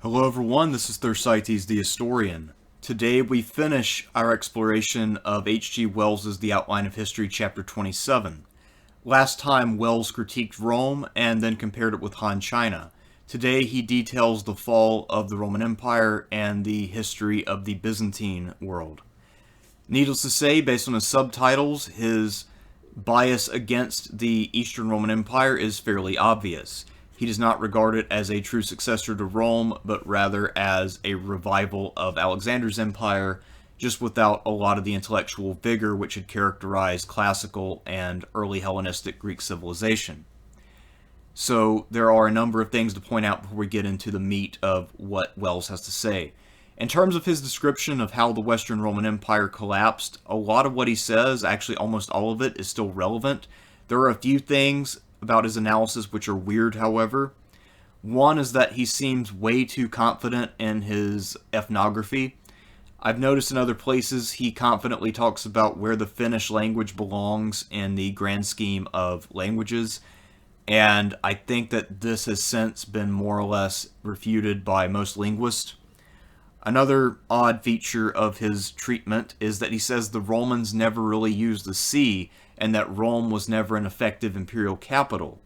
Hello everyone, this is Thersites the Historian. Today we finish our exploration of H.G. Wells's The Outline of History, Chapter 27. Last time Wells critiqued Rome and then compared it with Han China. Today he details the fall of the Roman Empire and the history of the Byzantine world. Needless to say, based on his subtitles, his bias against the Eastern Roman Empire is fairly obvious. He does not regard it as a true successor to Rome, but rather as a revival of Alexander's empire, just without a lot of the intellectual vigor which had characterized classical and early Hellenistic Greek civilization. So there are a number of things to point out before we get into the meat of what Wells has to say. In terms of his description of how the Western Roman Empire collapsed, a lot of what he says, actually almost all of it, is still relevant. There are a few things about his analysis which are weird, however. One is that he seems way too confident in his ethnography. I've noticed in other places he confidently talks about where the Finnish language belongs in the grand scheme of languages, and I think that this has since been more or less refuted by most linguists. Another odd feature of his treatment is that he says the Romans never really used the sea and that Rome was never an effective imperial capital.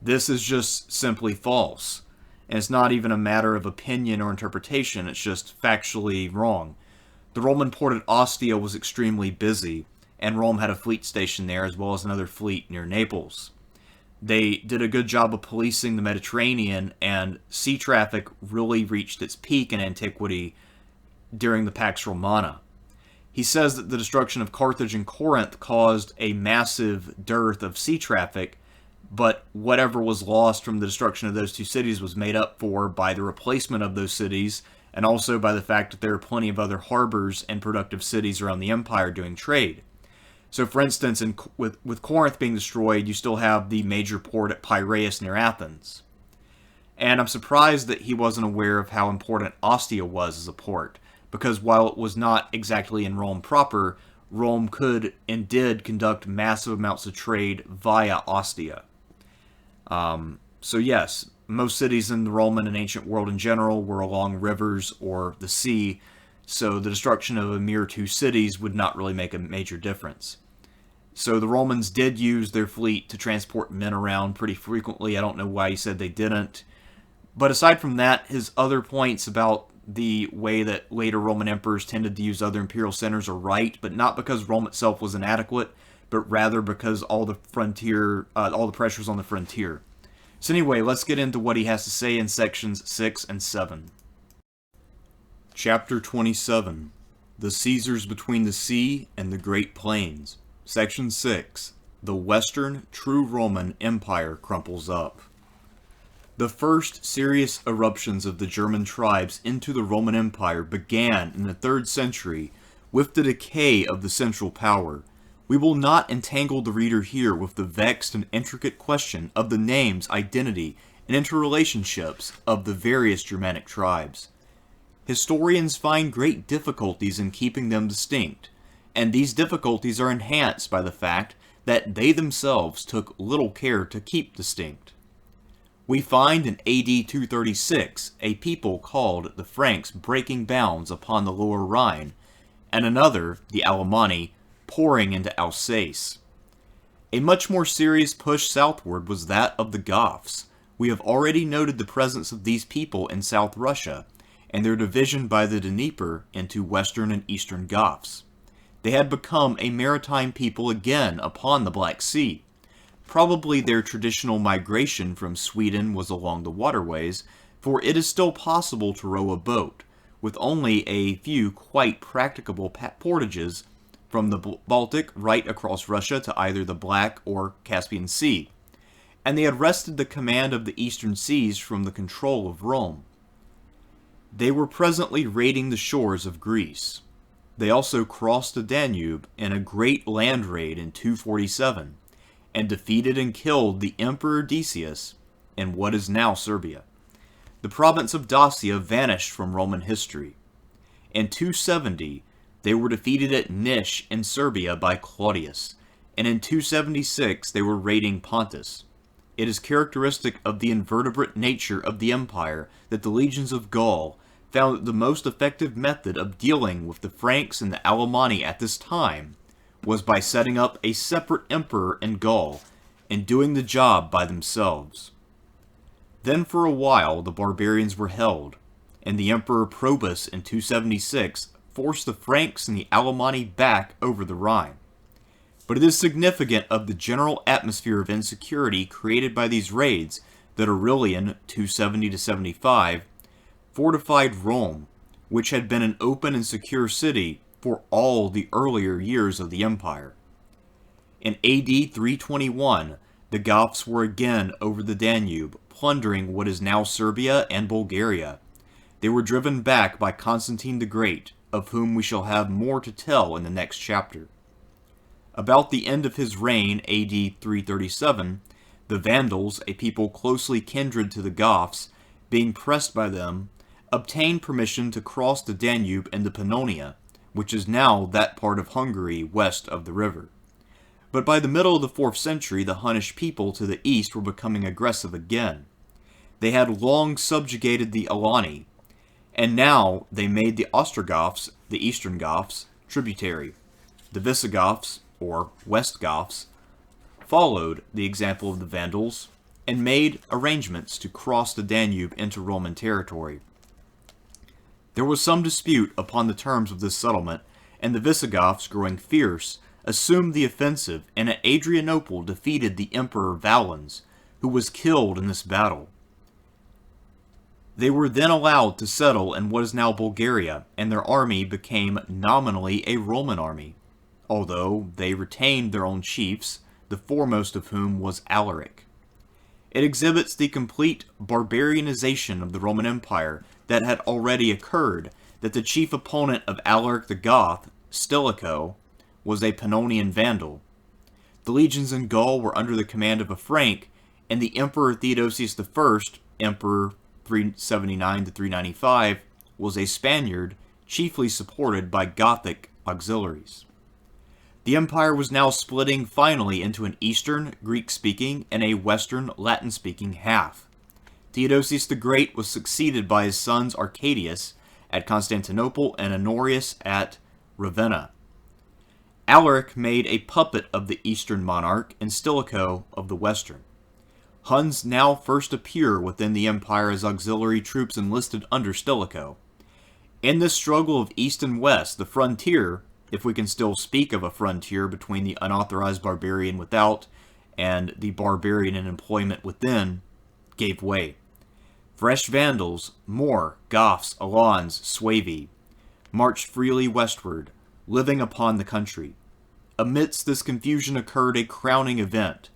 This is just simply false. And it's not even a matter of opinion or interpretation, it's just factually wrong. The Roman port at Ostia was extremely busy, and Rome had a fleet station there as well as another fleet near Naples. They did a good job of policing the Mediterranean, and sea traffic really reached its peak in antiquity during the Pax Romana. He says that the destruction of Carthage and Corinth caused a massive dearth of sea traffic, but whatever was lost from the destruction of those two cities was made up for by the replacement of those cities, and also by the fact that there are plenty of other harbors and productive cities around the empire doing trade. So, for instance, with Corinth being destroyed, you still have the major port at Piraeus near Athens. And I'm surprised that he wasn't aware of how important Ostia was as a port, because while it was not exactly in Rome proper, Rome could and did conduct massive amounts of trade via Ostia. So yes, most cities in the Roman and ancient world in general were along rivers or the sea, so the destruction of a mere two cities would not really make a major difference. So the Romans did use their fleet to transport men around pretty frequently. I don't know why he said they didn't. But aside from that, his other points about the way that later Roman emperors tended to use other imperial centers are right, but not because Rome itself was inadequate, but rather because all the pressures on the frontier. So anyway, let's get into what he has to say in sections 6 and 7. Chapter 27. The Caesars Between the Sea and the Great Plains. Section 6. The Western True Roman Empire Crumples Up. The first serious eruptions of the German tribes into the Roman Empire began in the 3rd century with the decay of the central power. We will not entangle the reader here with the vexed and intricate question of the names, identity, and interrelationships of the various Germanic tribes. Historians find great difficulties in keeping them distinct, and these difficulties are enhanced by the fact that they themselves took little care to keep distinct. We find in AD 236 a people called the Franks breaking bounds upon the Lower Rhine, and another, the Alemanni, pouring into Alsace. A much more serious push southward was that of the Goths. We have already noted the presence of these people in South Russia, and their division by the Dnieper into Western and Eastern Goths. They had become a maritime people again upon the Black Sea. Probably their traditional migration from Sweden was along the waterways, for it is still possible to row a boat, with only a few quite practicable portages from the Baltic right across Russia to either the Black or Caspian Sea, and they had wrested the command of the eastern seas from the control of Rome. They were presently raiding the shores of Greece. They also crossed the Danube in a great land raid in 247, and defeated and killed the Emperor Decius in what is now Serbia. The province of Dacia vanished from Roman history. In 270, they were defeated at Nish in Serbia by Claudius, and in 276 they were raiding Pontus. it is characteristic of the invertebrate nature of the empire that the legions of Gaul found that the most effective method of dealing with the Franks and the Alemanni at this time was by setting up a separate emperor in Gaul and doing the job by themselves. Then for a while the barbarians were held, and the Emperor Probus in 276 forced the Franks and the Alemanni back over the Rhine. But it is significant of the general atmosphere of insecurity created by these raids that Aurelian, 270-75, fortified Rome, which had been an open and secure city for all the earlier years of the empire. In AD 321, the Goths were again over the Danube, plundering what is now Serbia and Bulgaria. They were driven back by Constantine the Great, of whom we shall have more to tell in the next chapter. About the end of his reign, AD 337, the Vandals, a people closely kindred to the Goths, being pressed by them, obtained permission to cross the Danube into Pannonia, which is now that part of Hungary west of the river. But by the middle of the 4th century, the Hunnish people to the east were becoming aggressive again. They had long subjugated the Alani, and now they made the Ostrogoths, the Eastern Goths, tributary. The Visigoths, or West Goths, followed the example of the Vandals and made arrangements to cross the Danube into Roman territory. There was some dispute upon the terms of this settlement, and the Visigoths, growing fierce, assumed the offensive and at Adrianople defeated the Emperor Valens, who was killed in this battle. They were then allowed to settle in what is now Bulgaria, and their army became nominally a Roman army, although they retained their own chiefs, the foremost of whom was Alaric. It exhibits the complete barbarianization of the Roman Empire that had already occurred, that the chief opponent of Alaric the Goth, Stilicho, was a Pannonian Vandal. The legions in Gaul were under the command of a Frank, and the Emperor Theodosius I, Emperor 379-395, was a Spaniard, chiefly supported by Gothic auxiliaries. The empire was now splitting finally into an Eastern, Greek-speaking, and a Western, Latin-speaking half. Theodosius the Great was succeeded by his sons Arcadius at Constantinople and Honorius at Ravenna. Alaric made a puppet of the Eastern monarch and Stilicho of the Western. Huns now first appear within the empire as auxiliary troops enlisted under Stilicho. In this struggle of East and West, the frontier, if we can still speak of a frontier between the unauthorized barbarian without and the barbarian in employment within, gave way. Fresh Vandals, Moor, Goths, Alans, Suevi, marched freely westward, living upon the country. Amidst this confusion occurred a crowning event.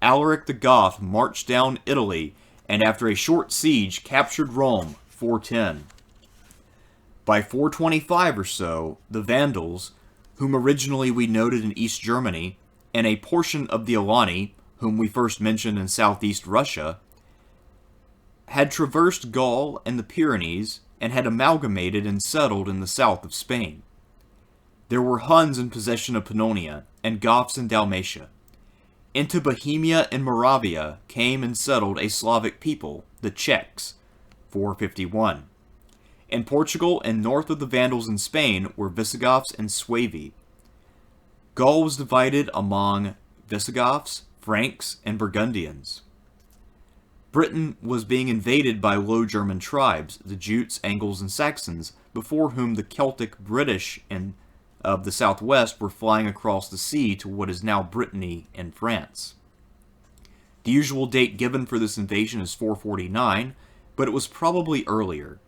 Alaric the Goth marched down Italy, and after a short siege captured Rome, 410. By 425 or so, the Vandals, whom originally we noted in East Germany, and a portion of the Alani, whom we first mentioned in southeast Russia, had traversed Gaul and the Pyrenees and had amalgamated and settled in the south of Spain. There were Huns in possession of Pannonia and Goths in Dalmatia. Into Bohemia and Moravia came and settled a Slavic people, the Czechs, 451. In Portugal and north of the Vandals in Spain were Visigoths and Suevi. Gaul was divided among Visigoths, Franks, and Burgundians. Britain was being invaded by Low German tribes, the Jutes, Angles, and Saxons, before whom the Celtic British and of the southwest were flying across the sea to what is now Brittany and France. The usual date given for this invasion is 449, but it was probably earlier.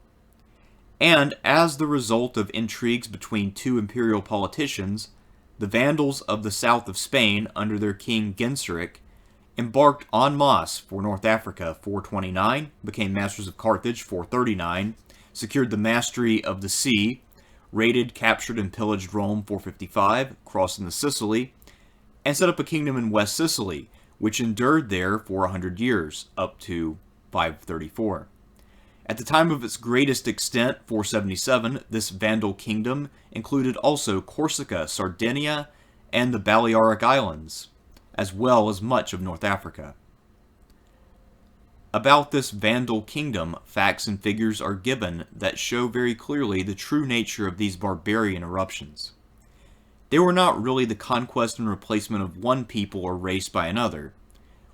And as the result of intrigues between two imperial politicians, the Vandals of the south of Spain, under their king Genseric, embarked en masse for North Africa 429, became masters of Carthage 439, secured the mastery of the sea, raided, captured, and pillaged Rome 455, crossed into Sicily, and set up a kingdom in West Sicily, which endured there for 100 years, up to 534. At the time of its greatest extent, 477, this Vandal kingdom included also Corsica, Sardinia, and the Balearic Islands, as well as much of North Africa. About this Vandal kingdom, facts and figures are given that show very clearly the true nature of these barbarian eruptions. They were not really the conquest and replacement of one people or race by another.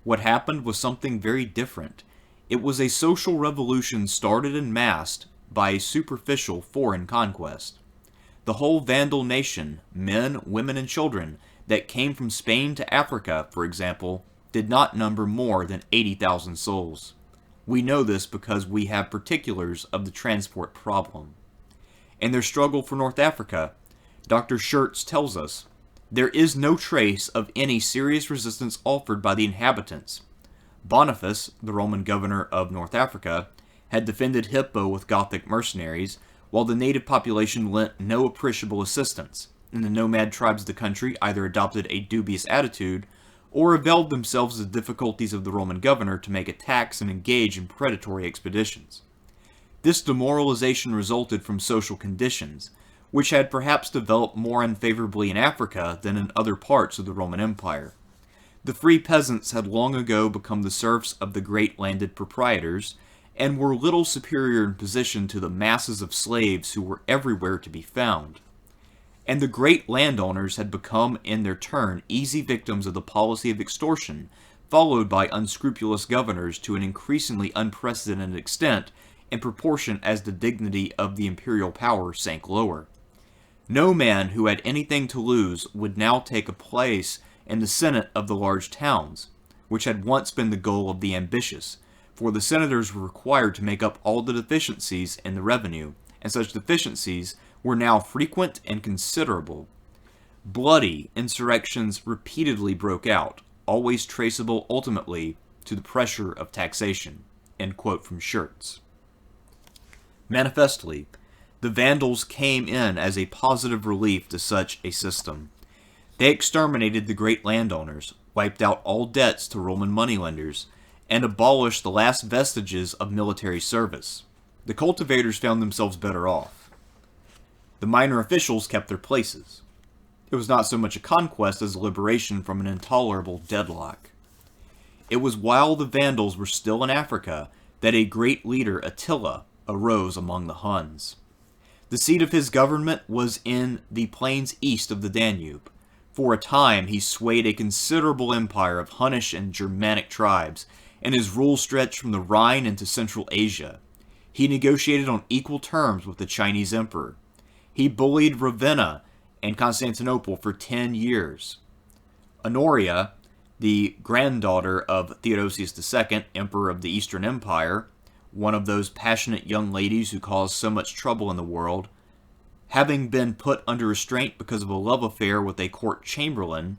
What happened was something very different. It was a social revolution started en masse by a superficial foreign conquest. The whole Vandal nation, men, women, and children, that came from Spain to Africa, for example, did not number more than 80,000 souls. We know this because we have particulars of the transport problem. In their struggle for North Africa, Dr. Schertz tells us, there is no trace of any serious resistance offered by the inhabitants. Boniface, the Roman governor of North Africa, had defended Hippo with Gothic mercenaries, while the native population lent no appreciable assistance, and the nomad tribes of the country either adopted a dubious attitude or availed themselves of the difficulties of the Roman governor to make attacks and engage in predatory expeditions. This demoralization resulted from social conditions, which had perhaps developed more unfavorably in Africa than in other parts of the Roman Empire. The free peasants had long ago become the serfs of the great landed proprietors, and were little superior in position to the masses of slaves who were everywhere to be found. And the great landowners had become in their turn easy victims of the policy of extortion, followed by unscrupulous governors to an increasingly unprecedented extent in proportion as the dignity of the imperial power sank lower. No man who had anything to lose would now take a place in the senate of the large towns, which had once been the goal of the ambitious, for the senators were required to make up all the deficiencies in the revenue, and such deficiencies were now frequent and considerable. Bloody insurrections repeatedly broke out, always traceable ultimately to the pressure of taxation. End quote from Schertz. Manifestly, the Vandals came in as a positive relief to such a system. They exterminated the great landowners, wiped out all debts to Roman moneylenders, and abolished the last vestiges of military service. The cultivators found themselves better off. The minor officials kept their places. It was not so much a conquest as a liberation from an intolerable deadlock. It was while the Vandals were still in Africa that a great leader, Attila, arose among the Huns. The seat of his government was in the plains east of the Danube. For a time he swayed a considerable empire of Hunnish and Germanic tribes, and his rule stretched from the Rhine into Central Asia. He negotiated on equal terms with the Chinese emperor. He bullied Ravenna and Constantinople for 10 years. Honoria, the granddaughter of Theodosius II, emperor of the Eastern Empire, one of those passionate young ladies who caused so much trouble in the world, having been put under restraint because of a love affair with a court chamberlain,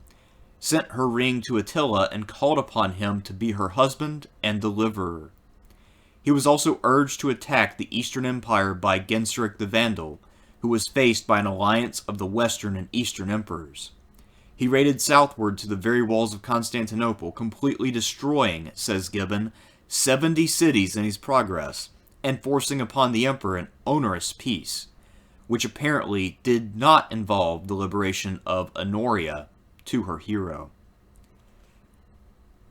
sent her ring to Attila and called upon him to be her husband and deliverer. He was also urged to attack the Eastern Empire by Genseric the Vandal, who was faced by an alliance of the Western and Eastern emperors. He raided southward to the very walls of Constantinople, completely destroying, says Gibbon, 70 cities in his progress, and forcing upon the emperor an onerous peace, which apparently did not involve the liberation of Honoria to her hero.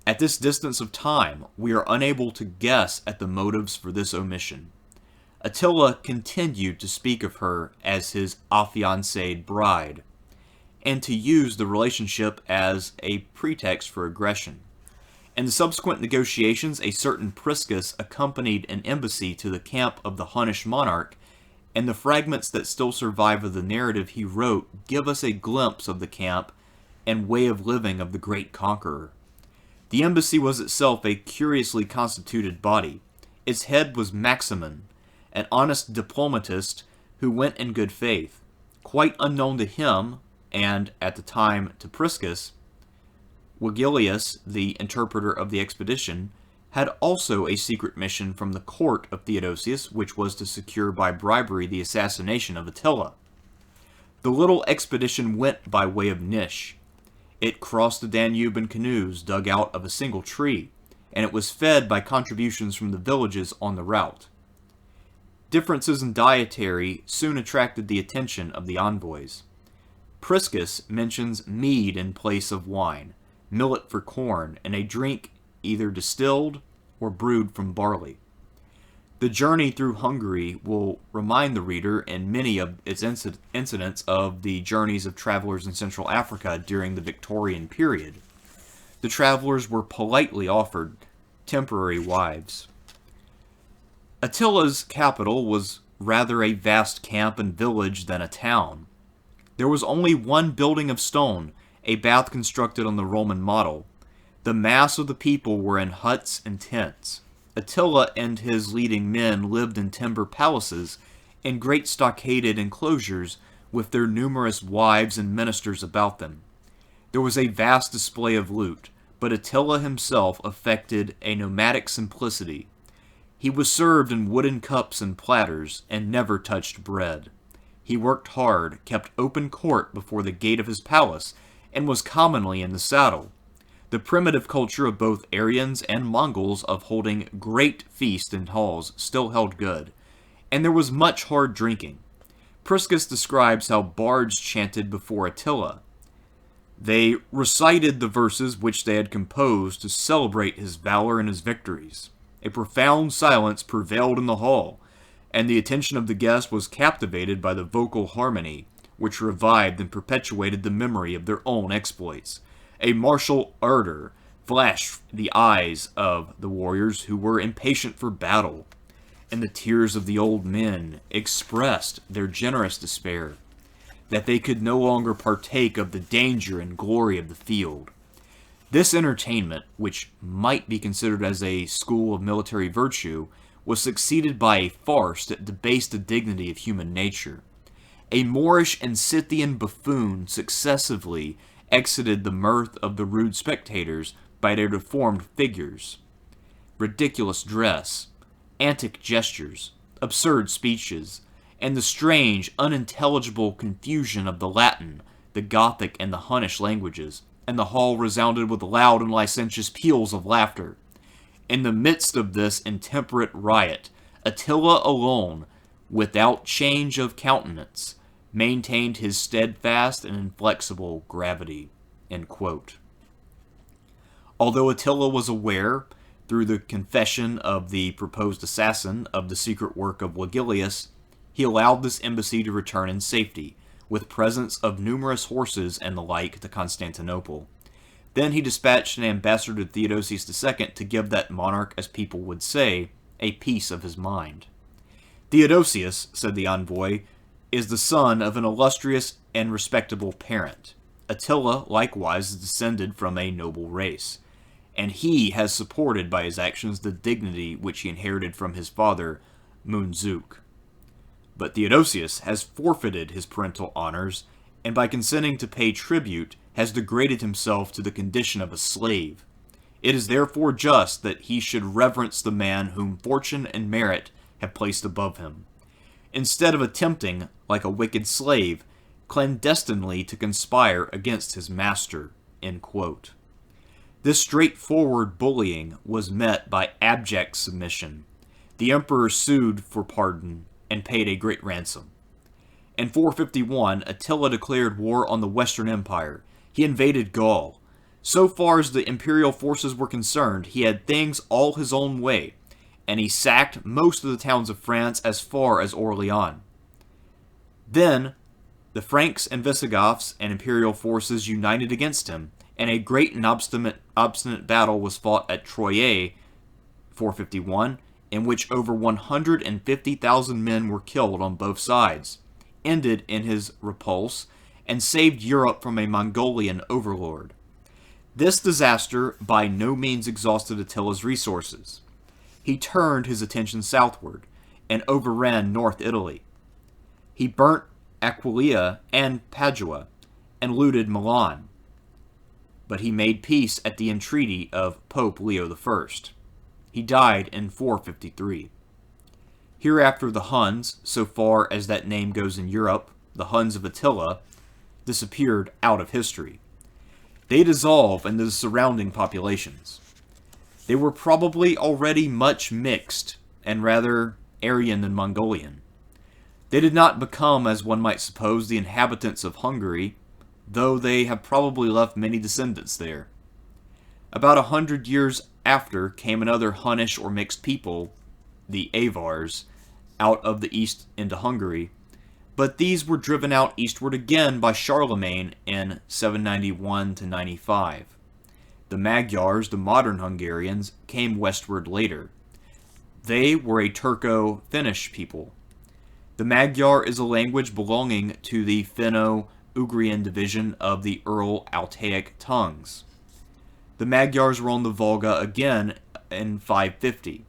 At this distance of time, we are unable to guess at the motives for this omission. Attila continued to speak of her as his affianced bride, and to use the relationship as a pretext for aggression. In the subsequent negotiations, a certain Priscus accompanied an embassy to the camp of the Hunnish monarch, and the fragments that still survive of the narrative he wrote give us a glimpse of the camp and way of living of the great conqueror. The embassy was itself a curiously constituted body. Its head was Maximin, an honest diplomatist who went in good faith. Quite unknown to him, and at the time to Priscus, Vigilius, the interpreter of the expedition, had also a secret mission from the court of Theodosius, which was to secure by bribery the assassination of Attila. The little expedition went by way of Nish. It crossed the Danube in canoes dug out of a single tree, and it was fed by contributions from the villages on the route. Differences in dietary soon attracted the attention of the envoys. Priscus mentions mead in place of wine, millet for corn, and a drink either distilled or brewed from barley. The journey through Hungary will remind the reader in many of its incidents of the journeys of travelers in Central Africa during the Victorian period. The travelers were politely offered temporary wives. Attila's capital was rather a vast camp and village than a town. There was only one building of stone, a bath constructed on the Roman model. The mass of the people were in huts and tents. Attila and his leading men lived in timber palaces in great stockaded enclosures with their numerous wives and ministers about them. There was a vast display of loot, but Attila himself affected a nomadic simplicity. He was served in wooden cups and platters, and never touched bread. He worked hard, kept open court before the gate of his palace, and was commonly in the saddle. The primitive culture of both Aryans and Mongols of holding great feasts in halls still held good, and there was much hard drinking. Priscus describes how bards chanted before Attila. They recited the verses which they had composed to celebrate his valor and his victories. A profound silence prevailed in the hall, and the attention of the guest was captivated by the vocal harmony, which revived and perpetuated the memory of their own exploits. A martial ardor flashed the eyes of the warriors who were impatient for battle, and the tears of the old men expressed their generous despair, that they could no longer partake of the danger and glory of the field. This entertainment, which might be considered as a school of military virtue, was succeeded by a farce that debased the dignity of human nature. A Moorish and Scythian buffoon successively exited the mirth of the rude spectators by their deformed figures, ridiculous dress, antic gestures, absurd speeches, and the strange, unintelligible confusion of the Latin, the Gothic, and the Hunnish languages, and the hall resounded with loud and licentious peals of laughter. In the midst of this intemperate riot, Attila alone, without change of countenance, maintained his steadfast and inflexible gravity." End quote. Although Attila was aware, through the confession of the proposed assassin, of the secret work of Vigilius, he allowed this embassy to return in safety, with presents of numerous horses and the like to Constantinople. Then he dispatched an ambassador to Theodosius II to give that monarch, as people would say, a piece of his mind. "Theodosius," said the envoy, "is the son of an illustrious and respectable parent. Attila, likewise, is descended from a noble race, and he has supported by his actions the dignity which he inherited from his father, Mundzuk. But Theodosius has forfeited his parental honors, and by consenting to pay tribute, has degraded himself to the condition of a slave. It is therefore just that he should reverence the man whom fortune and merit have placed above him, instead of attempting, like a wicked slave, clandestinely to conspire against his master." End quote. This straightforward bullying was met by abject submission. The emperor sued for pardon and paid a great ransom. In 451, Attila declared war on the Western Empire. He invaded Gaul. So far as the imperial forces were concerned, he had things all his own way, and he sacked most of the towns of France as far as Orleans. Then, the Franks and Visigoths and imperial forces united against him, and a great and obstinate battle was fought at Troyes, 451, in which over 150,000 men were killed on both sides, ended in his repulse, and saved Europe from a Mongolian overlord. This disaster by no means exhausted Attila's resources. He turned his attention southward, and overran North Italy. He burnt Aquileia and Padua, and looted Milan. But he made peace at the entreaty of Pope Leo I. He died in 453. Hereafter the Huns, so far as that name goes in Europe, the Huns of Attila, disappeared out of history. They dissolved into the surrounding populations. They were probably already much mixed, and rather Aryan than Mongolian. They did not become, as one might suppose, the inhabitants of Hungary, though they have probably left many descendants there. About 100 years after came another Hunnish or mixed people, the Avars, out of the east into Hungary, but these were driven out eastward again by Charlemagne in 791-95. The Magyars, the modern Hungarians, came westward later. They were a Turco-Finnish people. The Magyar is a language belonging to the Finno-Ugrian division of the Ural-Altaic tongues. The Magyars were on the Volga again in 550.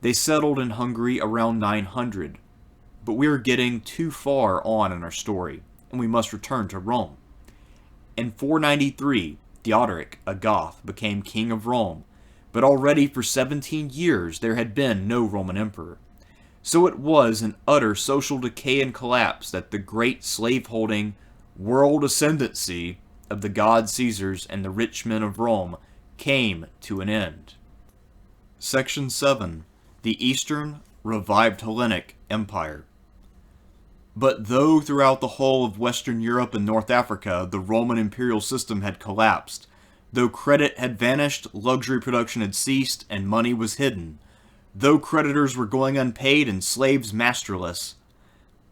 They settled in Hungary around 900, but we are getting too far on in our story, and we must return to Rome. In 493, Theodoric, a Goth, became king of Rome, but already for 17 years there had been no Roman emperor. So it was an utter social decay and collapse that the great slave-holding world ascendancy of the god Caesars and the rich men of Rome came to an end. Section 7. The Eastern Revived Hellenic Empire. But though throughout the whole of Western Europe and North Africa the Roman imperial system had collapsed, though credit had vanished, luxury production had ceased, and money was hidden, though creditors were going unpaid and slaves masterless,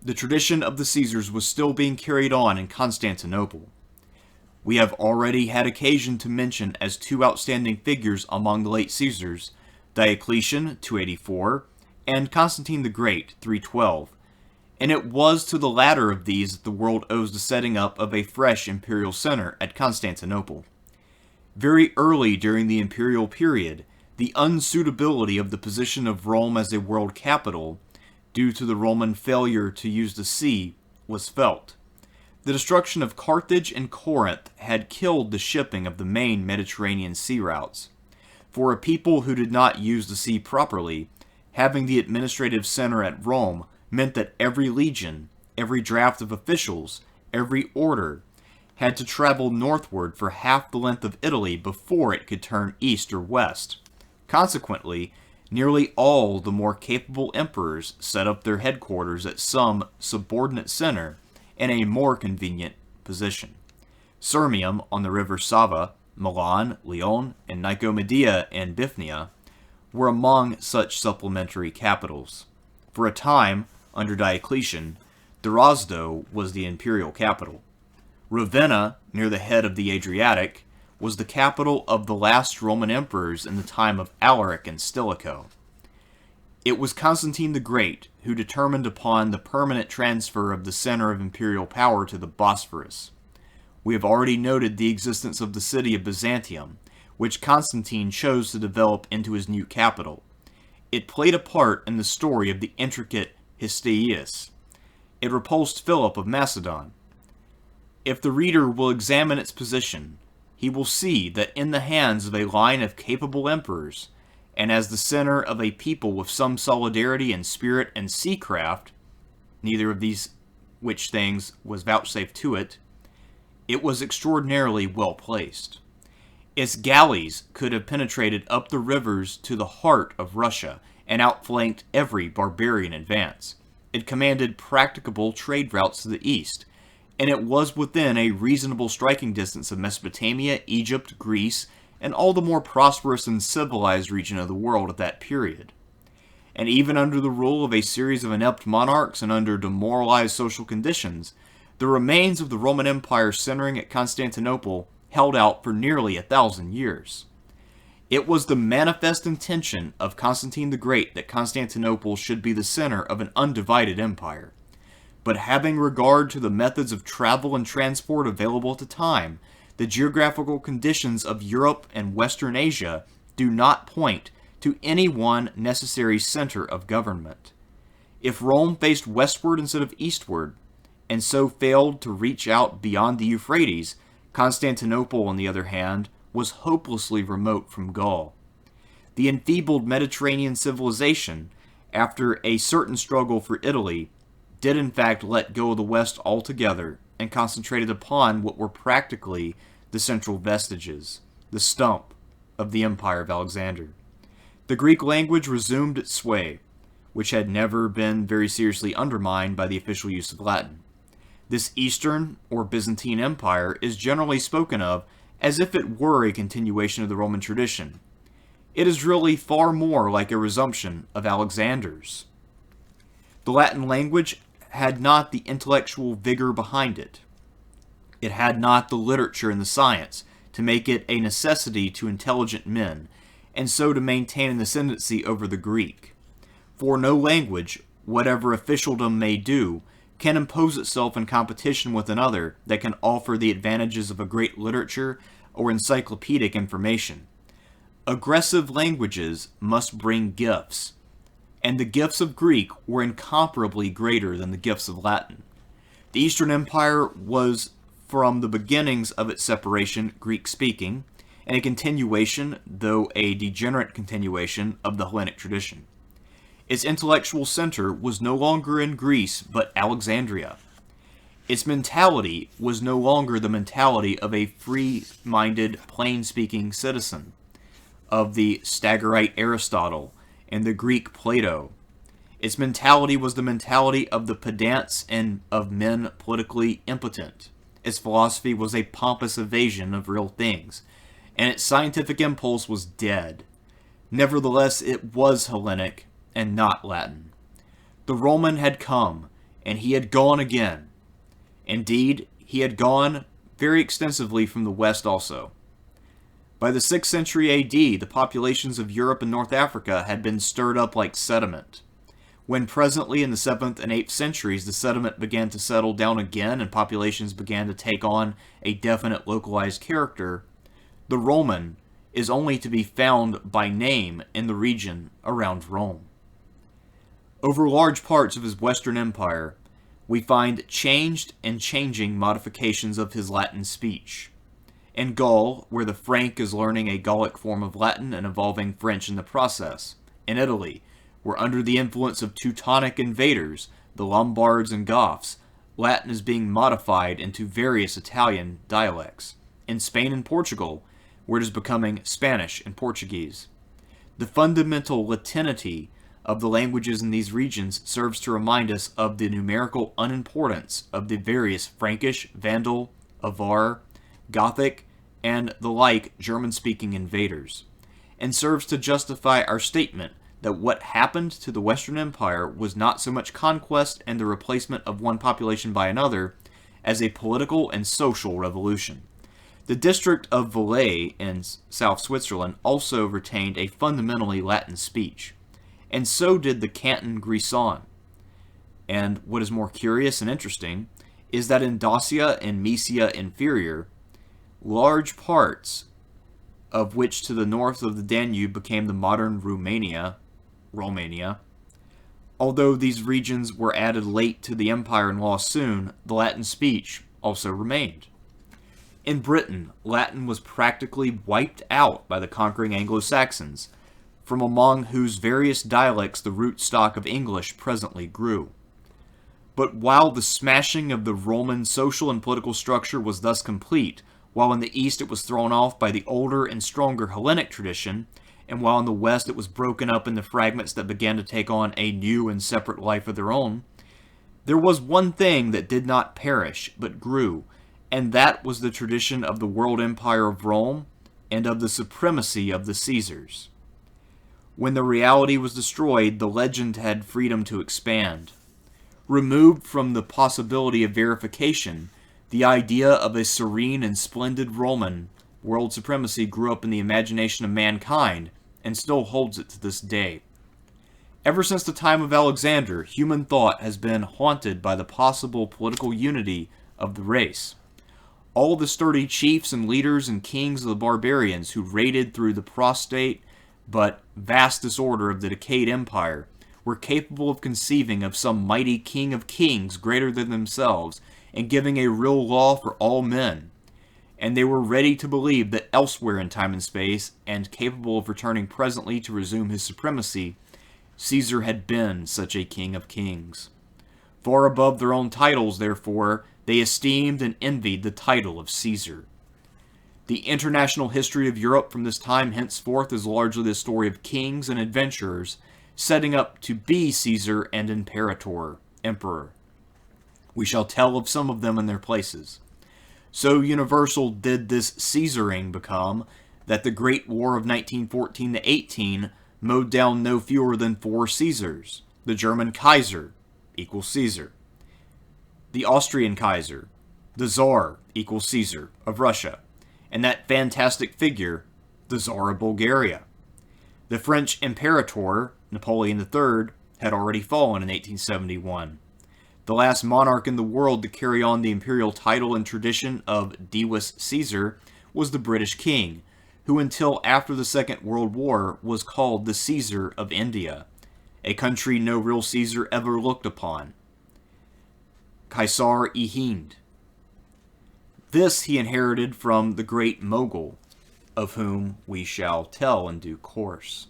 the tradition of the Caesars was still being carried on in Constantinople. We have already had occasion to mention as two outstanding figures among the late Caesars, Diocletian, 284, and Constantine the Great, 312, and it was to the latter of these that the world owes the setting up of a fresh imperial center at Constantinople. Very early during the imperial period, the unsuitability of the position of Rome as a world capital, due to the Roman failure to use the sea, was felt. The destruction of Carthage and Corinth had killed the shipping of the main Mediterranean sea routes. For a people who did not use the sea properly, having the administrative center at Rome meant that every legion, every draft of officials, every order, had to travel northward for half the length of Italy before it could turn east or west. Consequently, nearly all the more capable emperors set up their headquarters at some subordinate center in a more convenient position. Sirmium on the river Sava, Milan, Lyon, and Nicomedia in Bithynia were among such supplementary capitals. For a time, under Diocletian, Durazzo was the imperial capital. Ravenna, near the head of the Adriatic, was the capital of the last Roman emperors in the time of Alaric and Stilicho. It was Constantine the Great who determined upon the permanent transfer of the center of imperial power to the Bosphorus. We have already noted the existence of the city of Byzantium, which Constantine chose to develop into his new capital. It played a part in the story of the intricate Hystaius. It repulsed Philip of Macedon. If the reader will examine its position, he will see that in the hands of a line of capable emperors, and as the center of a people with some solidarity in spirit and seacraft, neither of these which things was vouchsafed to it, it was extraordinarily well placed. Its galleys could have penetrated up the rivers to the heart of Russia and outflanked every barbarian advance. It commanded practicable trade routes to the east, and it was within a reasonable striking distance of Mesopotamia, Egypt, Greece, and all the more prosperous and civilized region of the world at that period. And even under the rule of a series of inept monarchs and under demoralized social conditions, the remains of the Roman Empire centering at Constantinople held out for nearly 1,000 years. It was the manifest intention of Constantine the Great that Constantinople should be the center of an undivided empire. But having regard to the methods of travel and transport available at the time, the geographical conditions of Europe and Western Asia do not point to any one necessary center of government. If Rome faced westward instead of eastward, and so failed to reach out beyond the Euphrates, Constantinople, on the other hand, was hopelessly remote from Gaul. The enfeebled Mediterranean civilization, after a certain struggle for Italy, did in fact let go of the West altogether and concentrated upon what were practically the central vestiges, the stump of the Empire of Alexander. The Greek language resumed its sway, which had never been very seriously undermined by the official use of Latin. This Eastern or Byzantine Empire is generally spoken of as if it were a continuation of the Roman tradition. It is really far more like a resumption of Alexander's. The Latin language had not the intellectual vigor behind it. It had not the literature and the science to make it a necessity to intelligent men, and so to maintain an ascendancy over the Greek. For no language, whatever officialdom may do, can impose itself in competition with another that can offer the advantages of a great literature or encyclopedic information. Aggressive languages must bring gifts, and the gifts of Greek were incomparably greater than the gifts of Latin. The Eastern Empire was, from the beginnings of its separation, Greek-speaking, and a continuation, though a degenerate continuation, of the Hellenic tradition. Its intellectual center was no longer in Greece, but Alexandria. Its mentality was no longer the mentality of a free-minded, plain-speaking citizen, of the Stagirite Aristotle and the Greek Plato. Its mentality was the mentality of the pedants and of men politically impotent. Its philosophy was a pompous evasion of real things, and its scientific impulse was dead. Nevertheless, it was Hellenic, and not Latin. The Roman had come, and he had gone again. Indeed, he had gone very extensively from the west also. By the 6th century AD, the populations of Europe and North Africa had been stirred up like sediment. When presently in the 7th and 8th centuries the sediment began to settle down again and populations began to take on a definite localized character, the Roman is only to be found by name in the region around Rome. Over large parts of his Western Empire, we find changed and changing modifications of his Latin speech. In Gaul, where the Frank is learning a Gallic form of Latin and evolving French in the process. In Italy, where under the influence of Teutonic invaders, the Lombards and Goths, Latin is being modified into various Italian dialects. In Spain and Portugal, where it is becoming Spanish and Portuguese. The fundamental Latinity of the languages in these regions serves to remind us of the numerical unimportance of the various Frankish, Vandal, Avar, Gothic, and the like German-speaking invaders, and serves to justify our statement that what happened to the Western Empire was not so much conquest and the replacement of one population by another as a political and social revolution. The district of Valais in South Switzerland also retained a fundamentally Latin speech, and so did the Canton Grisons. And what is more curious and interesting is that in Dacia and Mysia Inferior, large parts of which to the north of the Danube became the modern Romania, although these regions were added late to the empire and lost soon, the Latin speech also remained. In Britain, Latin was practically wiped out by the conquering Anglo-Saxons, from among whose various dialects the root stock of English presently grew. But while the smashing of the Roman social and political structure was thus complete, while in the east it was thrown off by the older and stronger Hellenic tradition, and while in the west it was broken up into fragments that began to take on a new and separate life of their own, there was one thing that did not perish, but grew, and that was the tradition of the world empire of Rome and of the supremacy of the Caesars. When the reality was destroyed, the legend had freedom to expand. Removed from the possibility of verification, the idea of a serene and splendid Roman world supremacy grew up in the imagination of mankind and still holds it to this day. Ever since the time of Alexander, human thought has been haunted by the possible political unity of the race. All the sturdy chiefs and leaders and kings of the barbarians who raided through the prostrate but vast disorder of the decayed empire were capable of conceiving of some mighty king of kings greater than themselves and giving a real law for all men. And they were ready to believe that elsewhere in time and space, and capable of returning presently to resume his supremacy, Caesar had been such a king of kings. Far above their own titles, therefore, they esteemed and envied the title of Caesar. The international history of Europe from this time henceforth is largely the story of kings and adventurers setting up to be Caesar and Imperator, emperor. We shall tell of some of them in their places. So universal did this Caesaring become that the Great War of 1914-18 mowed down no fewer than 4 Caesars. The German Kaiser equals Caesar. The Austrian Kaiser, the Tsar equals Caesar of Russia. And that fantastic figure, the Tsar of Bulgaria. The French Imperator, Napoleon III, had already fallen in 1871. The last monarch in the world to carry on the imperial title and tradition of Divus Caesar was the British king, who until after the Second World War was called the Caesar of India, a country no real Caesar ever looked upon. Caesar-i Hind. This he inherited from the great Mogul, of whom we shall tell in due course.